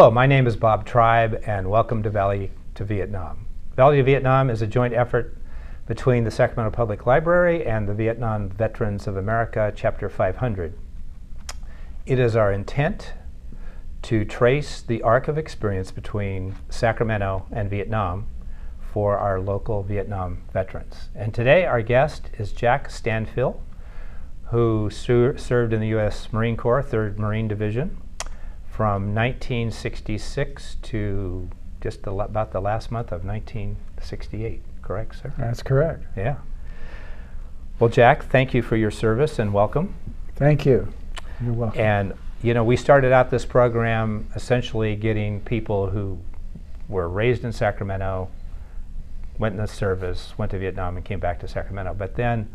Hello, my name is Bob Tribe, and welcome to Valley to Vietnam. Valley to Vietnam is a joint effort between the Sacramento Public Library and the Vietnam Veterans of America, Chapter 500. It is our intent to trace the arc of experience between Sacramento and Vietnam for our local Vietnam veterans. And today our guest is Jack Stanfill, who served in the U.S. Marine Corps, 3rd Marine Division, from 1966 to just about the last month of 1968. Correct, sir? That's correct. Yeah. Well, Jack, thank you for your service and welcome. Thank you. You're welcome. And you know, we started out this program essentially getting people who were raised in Sacramento, went in the service, went to Vietnam and came back to Sacramento. But then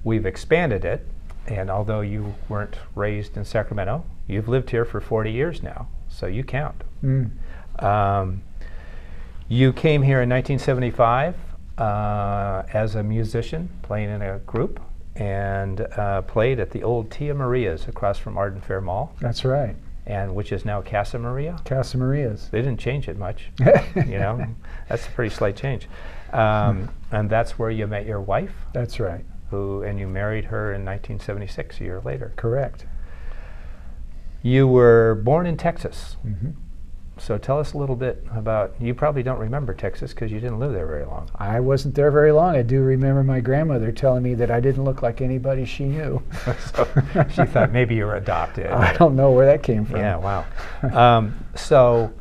we've expanded it, and although you weren't raised in Sacramento, you've lived here for 40 years now, so you count. You came here in 1975 as a musician, playing in a group, and played at the old Tia Maria's across from Arden Fair Mall. That's right. And which is now Casa Maria. Casa Maria's. They didn't change it much. You know, that's a pretty slight change. And that's where you met your wife. That's right. And you married her in 1976, a year later. Correct. You were born in Texas. Mm-hmm. So tell us a little bit about, you probably don't remember Texas because you didn't live there very long. I wasn't there very long. I do remember my grandmother telling me that I didn't look like anybody she knew. So she thought maybe you were adopted. I don't know where that came from. Yeah, wow. So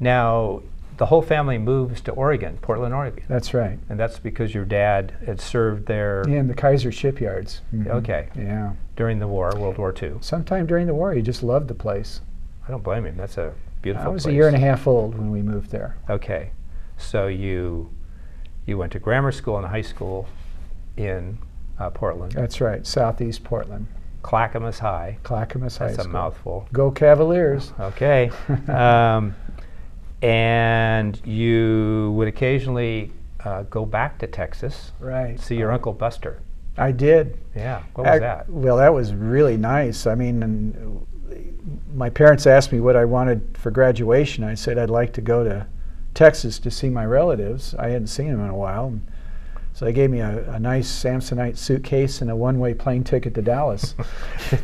now the whole family moves to Oregon, Portland, Oregon. That's right. And that's because your dad had served there. In the Kaiser shipyards. Mm-hmm. Okay. Yeah. During the war, World War II. Sometime during the war, he just loved the place. I don't blame him. That's a beautiful place. I was a year and a half old when we moved there. Okay. So you went to grammar school and high school in Portland. That's right. Southeast Portland. Clackamas High. Clackamas High School. That's a mouthful. Go Cavaliers. Okay. And you would occasionally go back to Texas. Right. See your Uncle Buster. I did. Yeah. What was that? Well, that was really nice. I mean, my parents asked me what I wanted for graduation. I said I'd like to go to Texas to see my relatives. I hadn't seen them in a while. So they gave me a nice Samsonite suitcase and a one-way plane ticket to Dallas.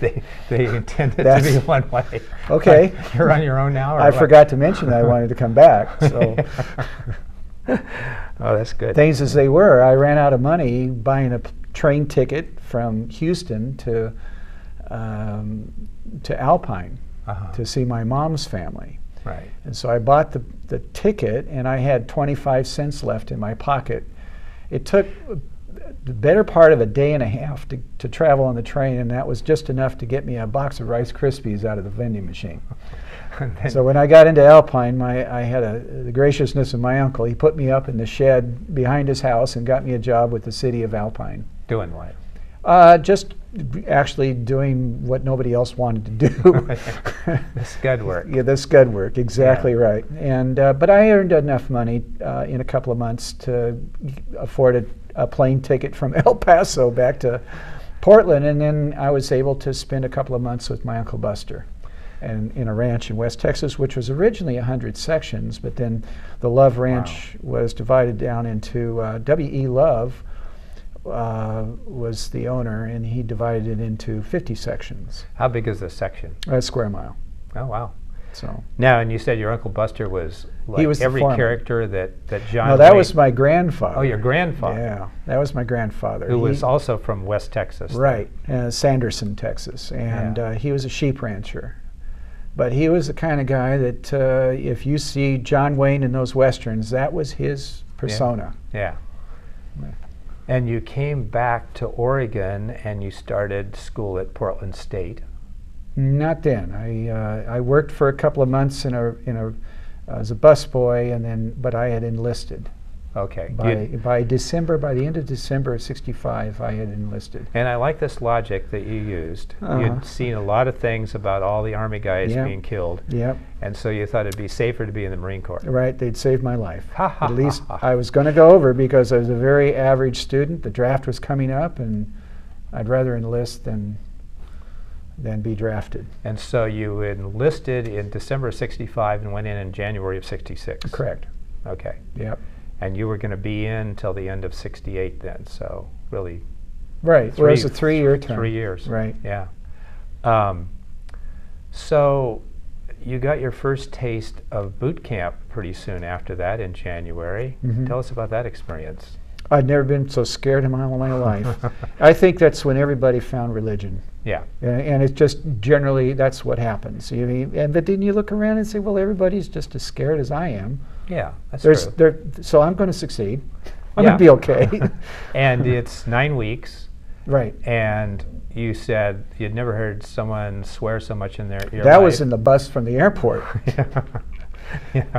they intended to be one way. Okay. You're on your own now? Or I forgot to mention that I wanted to come back. So. Oh, that's good. Things as they were, I ran out of money buying a train ticket from Houston to Alpine to see my mom's family. Right. And so I bought the ticket, and I had 25 cents left in my pocket. It took the better part of a day and a half to travel on the train, and that was just enough to get me a box of Rice Krispies out of the vending machine. So when I got into Alpine, I had the graciousness of my uncle. He put me up in the shed behind his house and got me a job with the city of Alpine. Doing what? Just actually doing what nobody else wanted to do. The scud work. Yeah, the scud work, exactly right. And but I earned enough money in a couple of months to afford a plane ticket from El Paso back to Portland, and then I was able to spend a couple of months with my Uncle Buster and in a ranch in West Texas, which was originally 100 sections, but then the Love Ranch was divided down into W.E. Love was the owner, and he divided it into 50 sections. How big is this section? A square mile. Oh, wow. So now, and you said your Uncle Buster was like he was every character that John No, that Wayne. Was my grandfather. Oh, your grandfather. Yeah, that was my grandfather. Who was also from West Texas. Right, Sanderson, Texas. And he was a sheep rancher. But he was the kind of guy that if you see John Wayne in those Westerns, that was his persona. Yeah. And you came back to Oregon and you started school at Portland State. Not then. I worked for a couple of months as a busboy, but I had enlisted. Okay. By the end of December of '65, I had enlisted. And I like this logic that you used. You'd seen a lot of things about all the Army guys being killed. Yep. And so you thought it'd be safer to be in the Marine Corps. Right, they'd saved my life. At least I was going to go over because I was a very average student. The draft was coming up, and I'd rather enlist than than be drafted. And so you enlisted in December of 65 and went in January of 66. Correct. Okay. Yep. And you were going to be in until the end of 68 then, so really. Right. Well, it was a 3-year term. 3 years. Right. Yeah. So you got your first taste of boot camp pretty soon after that in January. Mm-hmm. Tell us about that experience. I'd never been so scared in all my life. I think that's when everybody found religion. Yeah. And it's just generally that's what happens. But then you look around and say, well, everybody's just as scared as I am. Yeah, that's true. So I'm going to succeed. I'm Yeah. going to be okay. And it's 9 weeks. Right. And you said you'd never heard someone swear so much in their ear. That was in the bus from the airport. Yeah.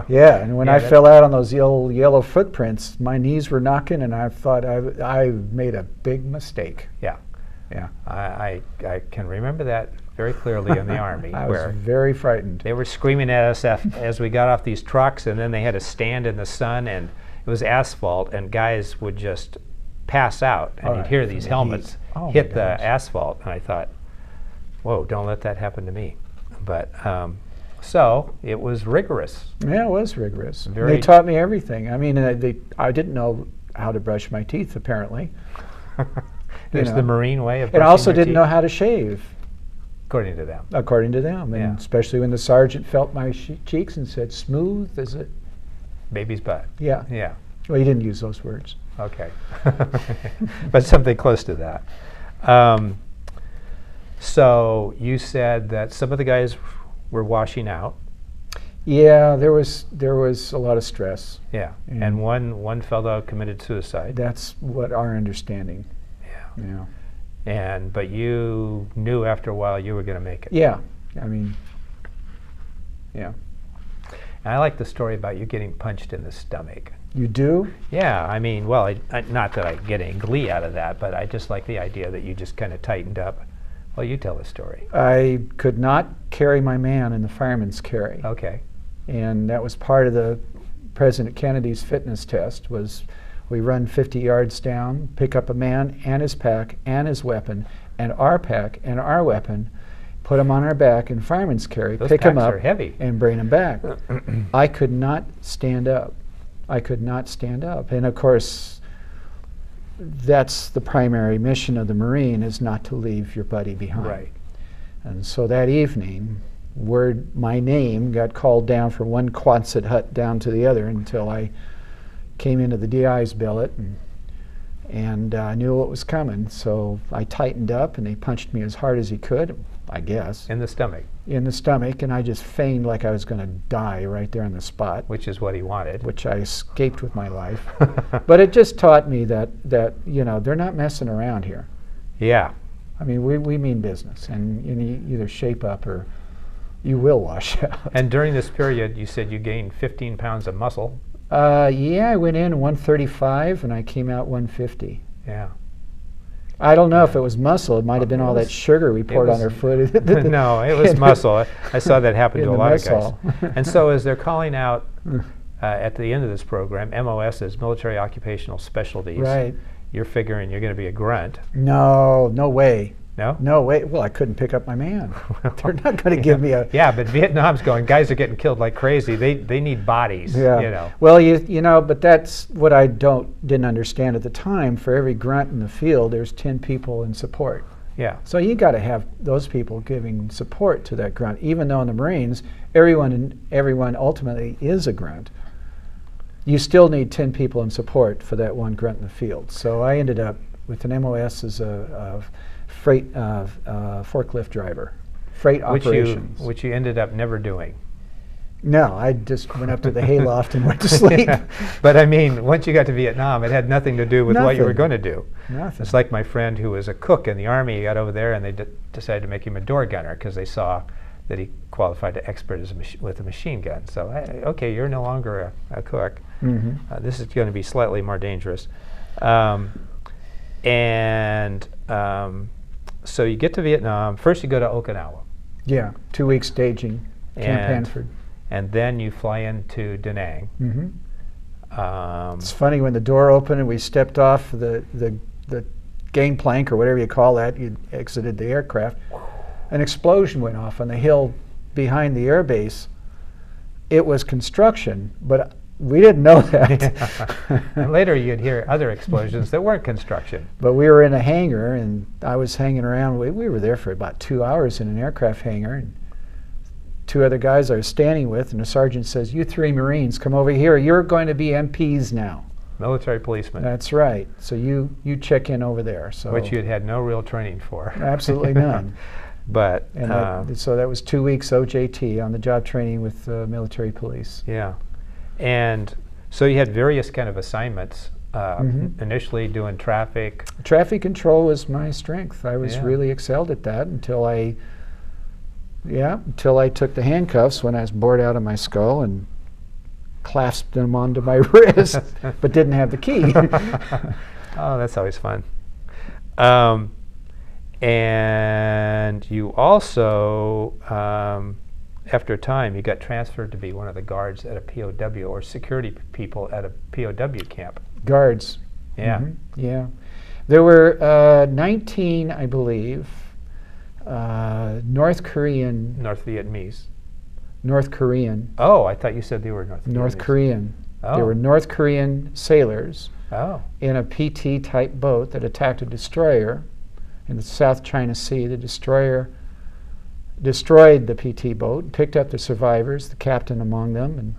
Yeah, and when I fell out on those yellow footprints, my knees were knocking, and I thought I made a big mistake. Yeah. Yeah. I can remember that very clearly in the Army. I where was very frightened. they were screaming at us as we got off these trucks, and then they had to stand in the sun, and it was asphalt, and guys would just pass out, and you'd hear these helmets hit the asphalt, and I thought, whoa, don't let that happen to me. But so it was rigorous. Yeah, it was rigorous. They taught me everything. I mean, I didn't know how to brush my teeth, apparently. There's the Marine way of and brushing also your didn't teeth. know how to shave. According to them. According to them, and Yeah. especially when the sergeant felt my cheeks and said, "Smooth as it." Baby's butt. Yeah. Yeah. Well, he didn't use those words. Okay. But something close to that. So you said that some of the guys were washing out. Yeah, there was a lot of stress. Yeah. And one fellow committed suicide. That's what our understanding. Yeah. Yeah. But you knew after a while you were going to make it. Yeah. I mean, yeah. And I like the story about you getting punched in the stomach. You do? Yeah, I mean, well, not that I get any glee out of that, but I just like the idea that you just kind of tightened up. Well, you tell the story. I could not carry my man in the fireman's carry. Okay. And that was part of the President Kennedy's fitness test was we run 50 yards down, pick up a man and his pack and his weapon and our pack and our weapon, put him on our back in fireman's carry, Those pick him packs up are heavy. and bring him back. I could not stand up. I could not stand up. And of course, that's the primary mission of the Marine, is not to leave your buddy behind. Right. And so that evening, my name got called down from one Quonset hut down to the other until I came into the DI's billet, and I knew what was coming. So I tightened up, and they punched me as hard as he could, I guess. In the stomach. In the stomach, and I just feigned like I was going to die right there on the spot. Which is what he wanted. Which I escaped with my life. But it just taught me that they're not messing around here. Yeah. I mean, we mean business, and you either shape up or you will wash out. And during this period, you said you gained 15 pounds of muscle. Yeah, I went in 135 and I came out 150. Yeah. I don't know if it was muscle. It might have been all that sugar we poured on our foot. No, it was muscle. I saw that happen to a lot of guys. And so as they're calling out at the end of this program, MOSs, Military Occupational Specialties, right. You're figuring you're going to be a grunt. No way. No? No way. Well, I couldn't pick up my man. They're not going to give me a... Yeah, but Vietnam's going, guys are getting killed like crazy. They need bodies, yeah. you know. Well, you know, but that's what I didn't understand at the time. For every grunt in the field, there's 10 people in support. Yeah. So you got to have those people giving support to that grunt. Even though in the Marines, everyone ultimately is a grunt, you still need 10 people in support for that one grunt in the field. So I ended up with an MOS as a freight forklift driver, freight operations. Which you ended up never doing. No, I just went up to the hayloft and went to sleep. But I mean, once you got to Vietnam, it had nothing to do with what you were going to do. Nothing. It's like my friend who was a cook in the Army. He got over there and they decided to make him a door gunner because they saw that he qualified to expert with a machine gun. So, okay, you're no longer a cook. Mm-hmm. This is going to be slightly more dangerous. So you get to Vietnam. First you go to Okinawa. Yeah, 2 weeks staging, Camp Hanford. And then you fly into Da Nang. Mm-hmm. It's funny, when the door opened and we stepped off the gangplank or whatever you call that, you exited the aircraft, an explosion went off on the hill behind the air base. It was construction, but we didn't know that. And later you'd hear other explosions that weren't construction. But we were in a hangar, and I was hanging around. We were there for about 2 hours in an aircraft hangar. And 2 other guys I was standing with, and the sergeant says, "You 3 Marines, come over here. You're going to be MPs now." Military policeman. That's right. So you check in over there. So which you'd had no real training for. Absolutely none. But and so that was 2 weeks OJT, on the job training with military police. Yeah. And so you had various kind of assignments, initially doing traffic. Traffic control was my strength. I was Yeah. really excelled at that until I took the handcuffs when I was bored out of my skull and clasped them onto my wrist, but didn't have the key. Oh, that's always fun. And you also, after a time, you got transferred to be one of the guards at a POW, or security people at a POW camp. Guards. Yeah. Yeah. There were 19, I believe, North Korean. North Vietnamese. North Korean. Oh, I thought you said they were North Vietnamese. North Korean. Oh. There were North Korean sailors in a PT-type boat that attacked a destroyer in the South China Sea. The destroyer destroyed the PT boat, picked up the survivors, the captain among them, and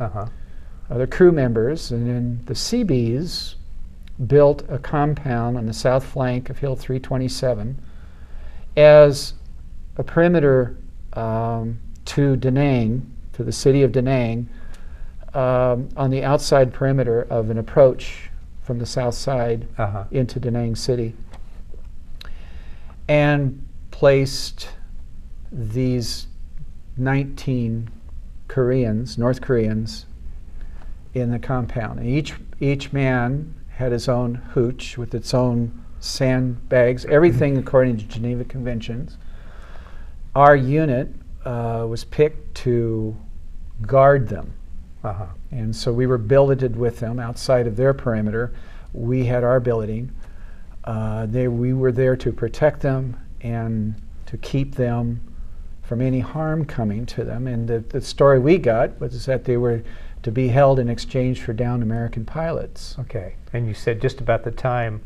other crew members. And then the Seabees built a compound on the south flank of Hill 327 as a perimeter to Da Nang, to the city of Da Nang, on the outside perimeter of an approach from the south side into Da Nang City, and placed these 19 Koreans, North Koreans, in the compound. And each man had his own hooch with its own sandbags, everything according to Geneva Conventions. Our unit was picked to guard them. And so we were billeted with them outside of their perimeter. We had our billeting. We were there to protect them and to keep them from any harm coming to them. And the story we got was that they were to be held in exchange for downed American pilots. Okay. And you said just about the time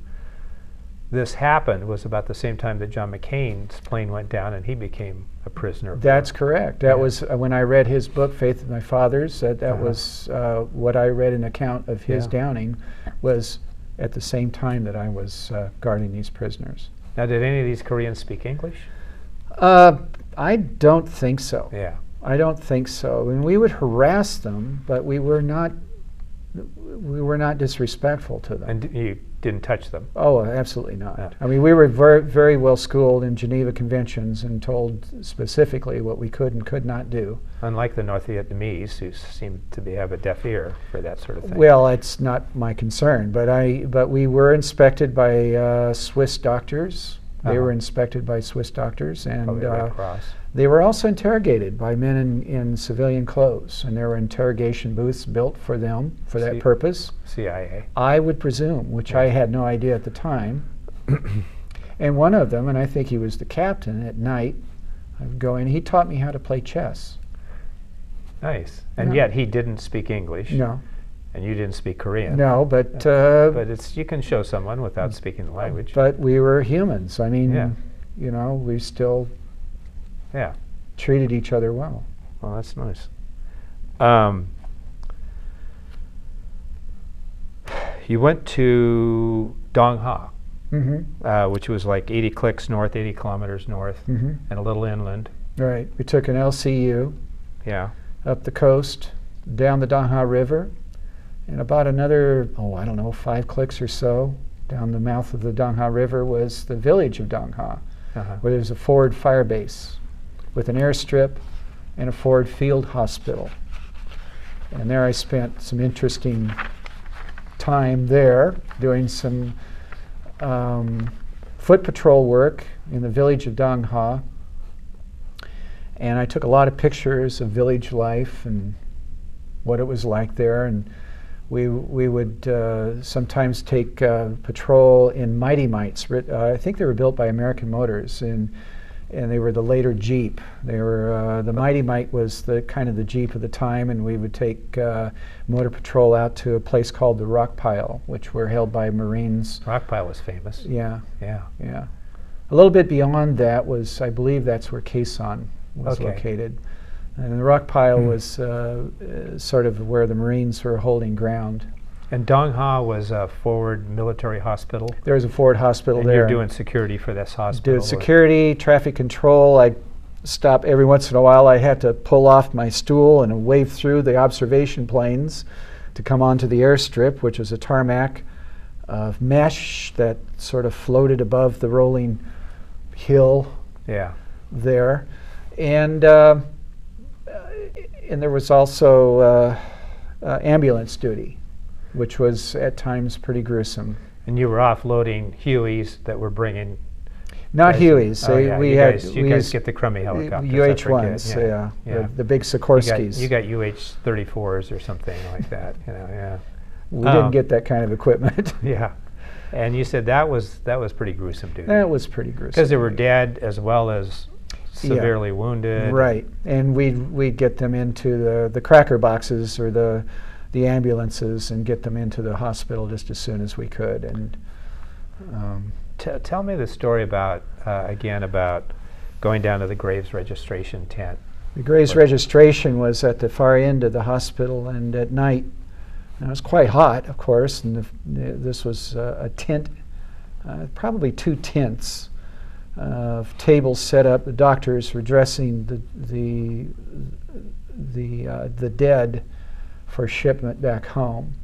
this happened was about the same time that John McCain's plane went down and he became a prisoner. That's correct. That was when I read his book, Faith of My Fathers. That was what I read, an account of his downing was at the same time that I was guarding these prisoners. Now, did any of these Koreans speak English? I don't think so. Yeah. I don't think so. And we would harass them, but we were not disrespectful to them. And you didn't touch them? Oh, absolutely not. Yeah. I mean, we were very, very well schooled in Geneva Conventions and told specifically what we could and could not do. Unlike the North Vietnamese, who seem to have a deaf ear for that sort of thing. Well, it's not my concern, but we were inspected by Swiss doctors. They were inspected by Swiss doctors, and Red Cross. They were also interrogated by men in civilian clothes, and there were interrogation booths built for them for that purpose. CIA. I would presume, which I had no idea at the time. And one of them, and I think he was the captain, at night, I would go in. He taught me how to play chess. Nice. And yet he didn't speak English. No. And you didn't speak Korean. No, but you can show someone without speaking the language. But we were humans. I mean, you know, we still treated each other well. Well, that's nice. You went to Dong Ha, which was like 80 clicks north, 80 kilometers north, and a little inland. Right. We took an LCU up the coast, down the Dong Ha River, and about another, 5 clicks or so down the mouth of the Dong Ha River was the village of Dong Ha, where there's a forward fire base with an airstrip and a forward field hospital. And there I spent some interesting time there doing some foot patrol work in the village of Dong Ha. And I took a lot of pictures of village life and what it was like there. And we would sometimes take patrol in Mighty Mites. I think they were built by American Motors. And and they were the later Jeep. They were the Mighty Mite was the kind of the Jeep of the time, and we would take motor patrol out to a place called the Rock Pile, which were held by Marines. Rock Pile was famous. Yeah, Yeah. yeah. A little bit beyond that was, I believe that's where Quezon was Okay. located. And the Rock Pile was sort of where the Marines were holding ground. And Dong Ha was a forward military hospital. There was a forward hospital And there. you're doing security for this hospital. Did security, traffic control. I'd stop every once in a while. I had to pull off my stool and wave through the observation planes to come onto the airstrip, which was a tarmac of mesh that sort of floated above the rolling hill Yeah. there. And there was also ambulance duty, which was at times pretty gruesome. And you were offloading Hueys that were bringing. Not guys- Hueys. Oh, yeah. We you had guys, you guys get the crummy helicopters. I UH-1s, forget. yeah. Yeah. The big Sikorskis. You got UH-34s or something like that. Yeah. We didn't get that kind of equipment. Yeah. And you said that was pretty gruesome duty. That was pretty gruesome. Because they were dead as well as severely wounded. Right, and we'd get them into the cracker boxes or the ambulances and get them into the hospital just as soon as we could. And tell me the story about about going down to the Graves registration tent. the Graves registration was at the far end of the hospital, and at night, and it was quite hot, of course, and this was a tent, probably 2 tents of tables set up. The doctors were dressing the dead for shipment back home,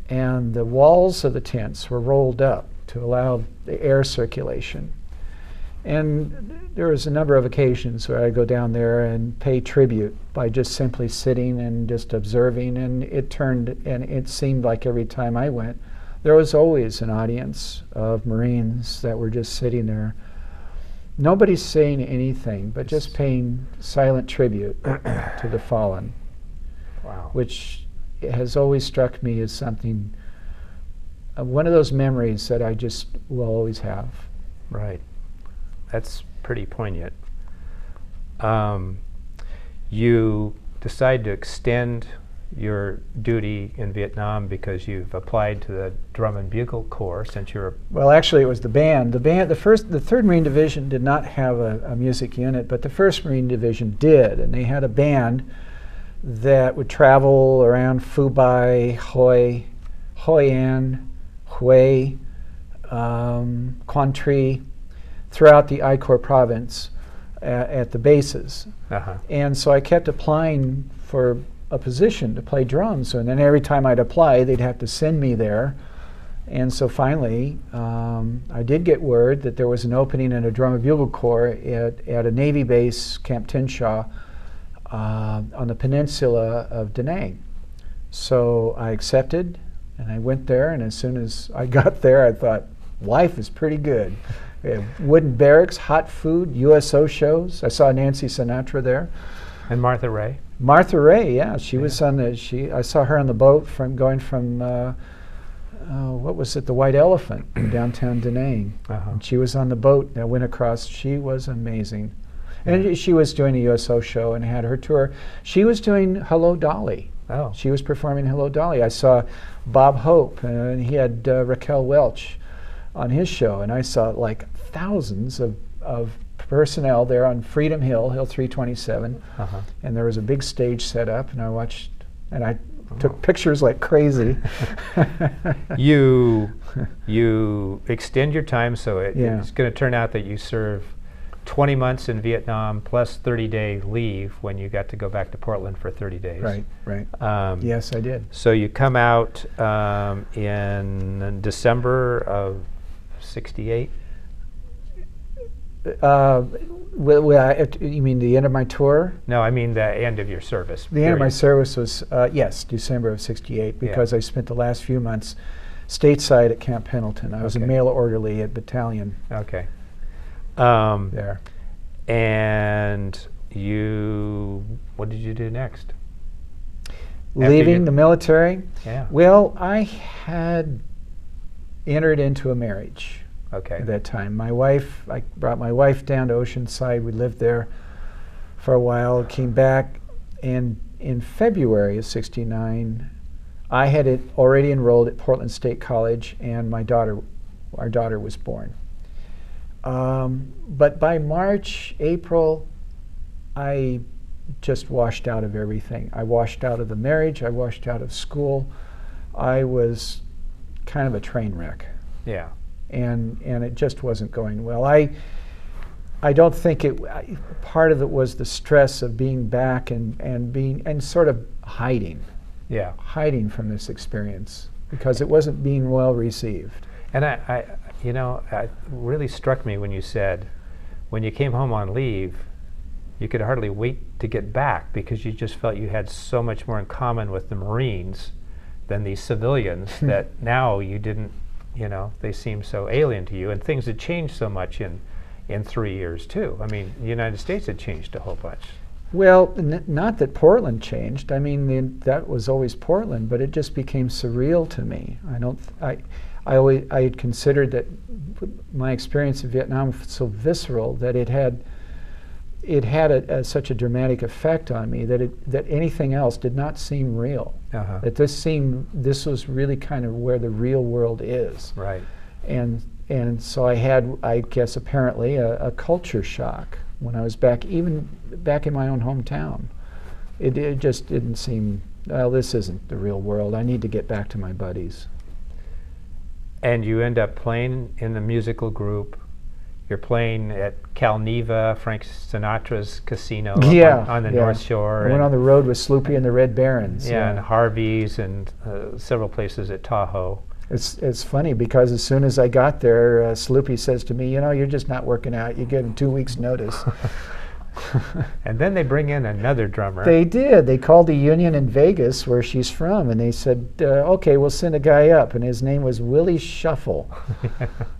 and the walls of the tents were rolled up to allow the air circulation. And there was a number of occasions where I'd go down there and pay tribute by just simply sitting and just observing, and it seemed like every time I went, there was always an audience of Marines that were just sitting there. Nobody's saying anything, but just paying silent tribute to the fallen. Wow. Which has always struck me as something, one of those memories that I just will always have. Right. That's pretty poignant. You decide to extend your duty in Vietnam because you've applied to the Drum and Bugle Corps since you're. Well, actually, it was the band. The 3rd Marine Division did not have a music unit, but the 1st Marine Division did, and they had a band that would travel around Phu Bai, Hoi An, Hue, Quan Tri, throughout the I Corps province at the bases. Uh-huh. And so I kept applying for a position to play drums, and then every time I'd apply, they'd have to send me there. And so finally, I did get word that there was an opening in a Drum and Bugle Corps at a Navy base, Camp Tinshaw, on the peninsula of Da Nang. So I accepted, and I went there, and as soon as I got there, I thought, life is pretty good. We had wooden barracks, hot food, USO shows. I saw Nancy Sinatra there. And Martha Ray? Martha Ray, yeah, she was on I saw her on the boat going from what was it, the White Elephant in downtown Da Nang. Uh-huh. And she was on the boat that went across. She was amazing. And she was doing a USO show and had her tour. She was doing Hello Dolly. Oh. She was performing Hello Dolly. I saw Bob Hope, and he had Raquel Welch on his show, and I saw like thousands of personnel there on Freedom Hill, Hill 327, Uh-huh. and there was a big stage set up, and I watched, and I took pictures like crazy. You extend your time, so Yeah. it's going to turn out that you serve 20 months in Vietnam plus 30-day leave when you got to go back to Portland for 30 days. Right. Yes, I did. So you come out in December of '68? You mean the end of my tour? No, I mean the end of your service. The end of my period. service was, yes, December of '68, because I spent the last few months stateside at Camp Pendleton. I was a Okay. mail orderly at battalion Okay. there. And what did you do next? Leaving the military? Yeah. Well, I had entered into a marriage. Okay. at that time. I brought my wife down to Oceanside. We lived there for a while, came back, and in February of '69, I had already enrolled at Portland State College, and our daughter was born. But by March, April, I just washed out of everything. I washed out of the marriage, I washed out of school. I was kind of a train wreck. Yeah. And it just wasn't going well. I don't think part of it was the stress of being back and sort of hiding. Yeah. Hiding from this experience because it wasn't being well received. And it really struck me when you said, when you came home on leave, you could hardly wait to get back because you just felt you had so much more in common with the Marines than these civilians that now you didn't, they seemed so alien to you, and things had changed so much in 3 years too. I mean, the United States had changed a whole bunch. Well, not that Portland changed. I mean, that was always Portland, but it just became surreal to me. I had considered that my experience in Vietnam was so visceral that it had such a dramatic effect on me that anything else did not seem real. Uh-huh. That this was really kind of where the real world is. Right. And so I had, I guess, apparently a culture shock when I was back in my own hometown. It just didn't seem, well, this isn't the real world. I need to get back to my buddies. And you end up playing in the musical group. You're playing at Calneva, Frank Sinatra's casino on the North Shore. I went on the road with Sloopy and the Red Barons. Yeah, and Harvey's and several places at Tahoe. It's funny because as soon as I got there, Sloopy says to me, you're just not working out. You give him 2 weeks' notice. And then they bring in another drummer. They did. They called the union in Vegas, where she's from, and they said, okay, we'll send a guy up. And his name was Willie Shuffle.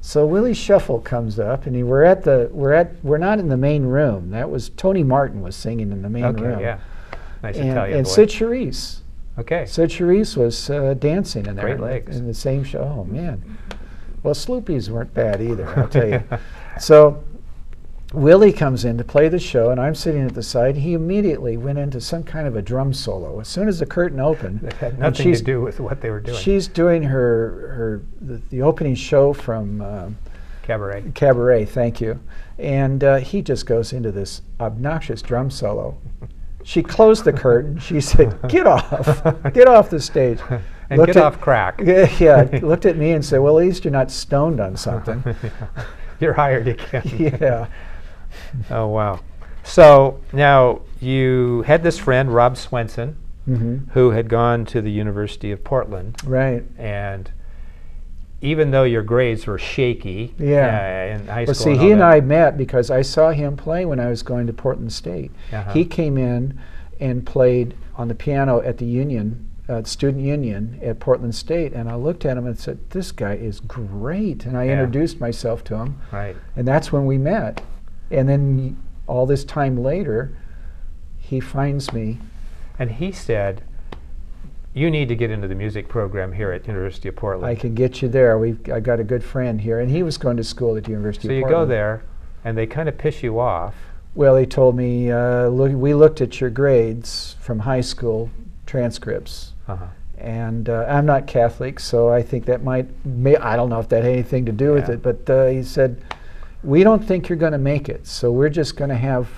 So Willie Shuffle comes up, and we're not in the main room. That was Tony Martin was singing in the main room. Okay, yeah. Nice Italian and boy. Sid Charisse. Okay. Sid Charisse was dancing in there. Great legs. In the same show. Oh, man. Well, Sloopy's weren't bad either, I'll tell you. So Willie comes in to play the show, and I'm sitting at the side. He immediately went into some kind of a drum solo. As soon as the curtain opened, it had nothing to do with what they were doing. She's doing the opening show from Cabaret. Thank you. And he just goes into this obnoxious drum solo. She closed the curtain. She said, "Get off the stage." And get off crack. Yeah, looked at me and said, "Well, at least you're not stoned on something." You're hired again. Yeah. Oh, wow. So now you had this friend, Rob Swenson, who had gone to the University of Portland. Right. And even though your grades were shaky in high school. Well, see, he and I met because I saw him play when I was going to Portland State. He came in and played on the piano at the union, student union at Portland State, and I looked at him and said, "This guy is great." And I introduced myself to him. Right. And that's when we met. And then all this time later, he finds me. And he said, "You need to get into the music program here at University of Portland." I can get you there. I got a good friend here, and he was going to school at the University of Portland. So you go there, and they kind of piss you off. Well, they told me, we looked at your grades from high school transcripts, and I'm not Catholic, so I think that I don't know if that had anything to do with it, but he said, "We don't think you're going to make it, so we're just going to have,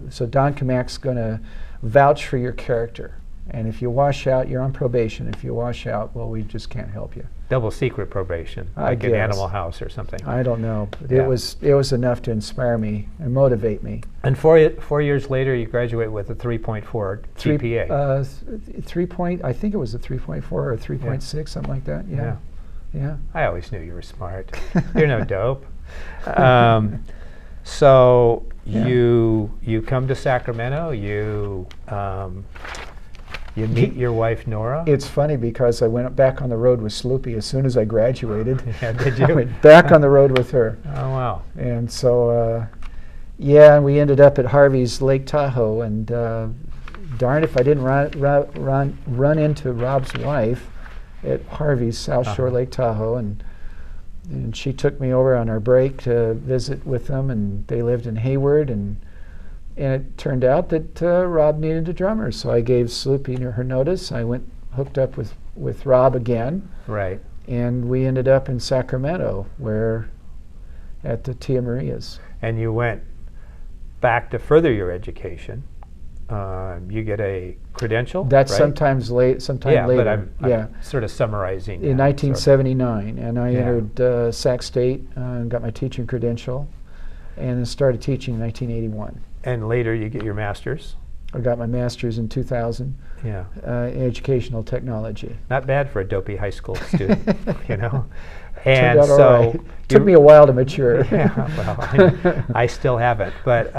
so Don Kamak's going to vouch for your character. And if you wash out, you're on probation. If you wash out, well, we just can't help you." Double secret probation, like in Animal House or something. I don't know. But it was enough to inspire me and motivate me. And 4 years later, you graduate with a 3.4 GPA. I think it was a 3.4 or 3.6, something like that. Yeah. I always knew you were smart. You're no dope. So you come to Sacramento. You meet your wife, Nora. It's funny because I went back on the road with Sloopy as soon as I graduated. Yeah, did you? I went back on the road with her. Oh, wow. And so, we ended up at Harvey's Lake Tahoe, and darn if I didn't run into Rob's wife at Harvey's South Shore Lake Tahoe, and And she took me over on our break to visit with them, and they lived in Hayward, and it turned out that Rob needed a drummer, so I gave Sloopy her notice. I went hooked up with Rob again. Right. And we ended up in Sacramento, where at the Tia Maria's. And you went back to further your education. You get a credential. That's right? sometime yeah, later. But I'm sort of summarizing. In 1979, and I Yeah. entered Sac State and got my teaching credential, and then started teaching in 1981. And later you get your master's. I got my master's in 2000 Yeah. in educational technology. Not bad for a dopey high school student, you know. Turned And out all so right. Took me a while to mature. Yeah, well, I still haven't. But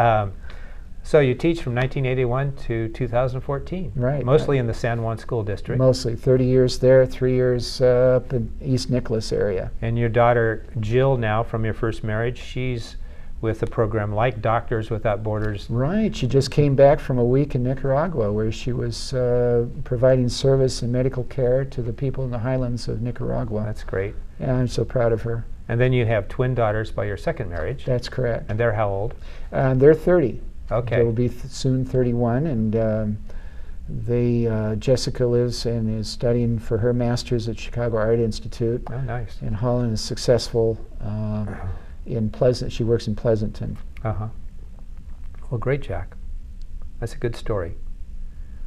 so you teach from 1981 to 2014, Right. Mostly in the San Juan School District. Mostly 30 years there, 3 years up in East Nicholas area. And your daughter Jill, now from your first marriage, she's with a program like Doctors Without Borders. Right. She just came back from a week in Nicaragua, where she was providing service and medical care to the people in the highlands of Nicaragua. That's great. And I'm so proud of her. And then you have twin daughters by your second marriage. That's correct. And they're how old? They're 30. Okay. They'll be soon 31, and Jessica lives and is studying for her master's at Chicago Art Institute. Oh, nice. And Holland is successful in Pleasant. She works in Pleasanton. Uh-huh. Well, great, Jack. That's a good story.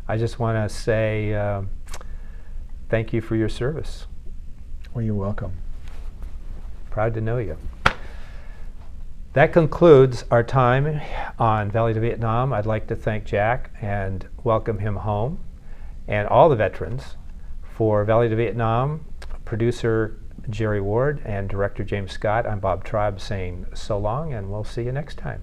I just want to say thank you for your service. Well, you're welcome. Proud to know you. That concludes our time on Valley to Vietnam. I'd like to thank Jack and welcome him home, and all the veterans. For Valley to Vietnam, producer Jerry Ward and director James Scott, I'm Bob Traub saying so long, and we'll see you next time.